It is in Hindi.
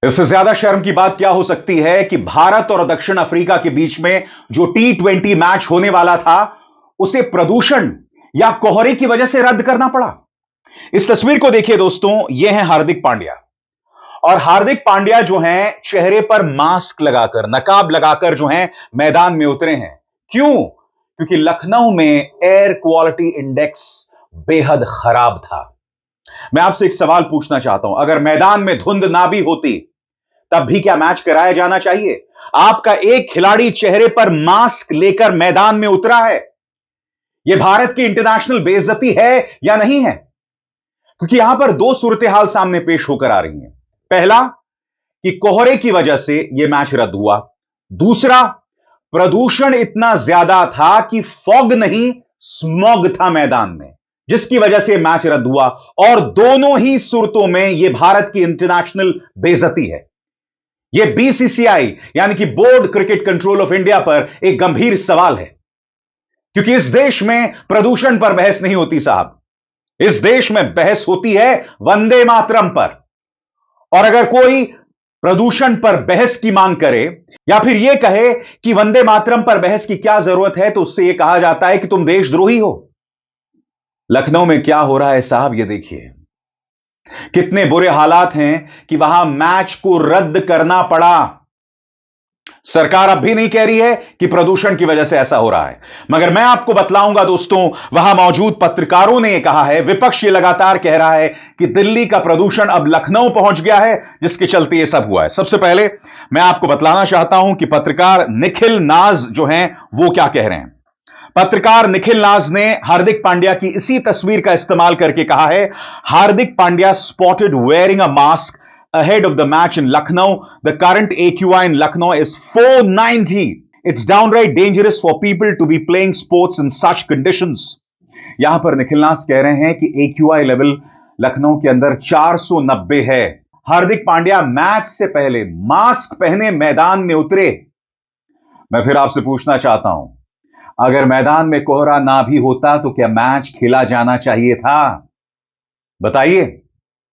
इससे ज्यादा शर्म की बात क्या हो सकती है कि भारत और दक्षिण अफ्रीका के बीच में जो T20 मैच होने वाला था उसे प्रदूषण या कोहरे की वजह से रद्द करना पड़ा। इस तस्वीर को देखिए दोस्तों, यह है हार्दिक पांड्या। और हार्दिक पांड्या जो हैं चेहरे पर मास्क लगाकर, नकाब लगाकर जो हैं मैदान में उतरे हैं। क्यों? क्योंकि लखनऊ में एयर क्वालिटी इंडेक्स बेहद खराब था। मैं आपसे एक सवाल पूछना चाहता हूं, अगर मैदान में धुंध ना भी होती तब भी क्या मैच कराया जाना चाहिए? आपका एक खिलाड़ी चेहरे पर मास्क लेकर मैदान में उतरा है। यह भारत की इंटरनेशनल बेइज्जती है या नहीं है? क्योंकि यहां पर दो सूरत हाल सामने पेश होकर आ रही हैं। पहला कि कोहरे की वजह से यह मैच रद्द हुआ। दूसरा, प्रदूषण इतना ज्यादा था कि फॉग नहीं स्मॉग था मैदान में, जिसकी वजह से मैच रद्द हुआ। और दोनों ही सूरतों में यह भारत की इंटरनेशनल बेइज्जती है। यह बीसीसीआई यानी कि board cricket control of India पर एक गंभीर सवाल है, क्योंकि इस देश में प्रदूषण पर बहस नहीं होती साहब। इस देश में बहस होती है वंदे मातरम पर। और अगर कोई प्रदूषण पर बहस की मांग करे या फिर यह कहे कि वंदे मातरम पर बहस की क्या जरूरत है, तो उससे यह कहा जाता है कि तुम देशद्रोही हो। लखनऊ में क्या हो रहा है साहब, यह देखिए कितने बुरे हालात हैं कि वहां मैच को रद्द करना पड़ा। सरकार अब भी नहीं कह रही है कि प्रदूषण की वजह से ऐसा हो रहा है, मगर मैं आपको बतलाऊंगा दोस्तों, वहां मौजूद पत्रकारों ने यह कहा है, विपक्ष ये लगातार कह रहा है कि दिल्ली का प्रदूषण अब लखनऊ पहुंच गया है, जिसके चलते यह सब हुआ है। सबसे पहले मैं आपको बतलाना चाहता हूं कि पत्रकार निखिल नाज जो हैं वो क्या कह रहे हैं। पत्रकार निखिल नाज ने हार्दिक पांड्या की इसी तस्वीर का इस्तेमाल करके कहा है, Hardik Pandya spotted wearing a mask ahead of the match in Lucknow. The current AQI in Lucknow is 490. It's downright dangerous for people to be playing sports in such conditions. यहां पर निखिल नाज कह रहे हैं कि AQI लेवल लखनऊ के अंदर 490 है। हार्दिक पांड्या मैच से पहले मास्क पहने मैदान में उतरे। मैं फिर आपसे पूछना चाहता हूं, अगर मैदान में कोहरा ना भी होता तो क्या मैच खेला जाना चाहिए था? बताइए।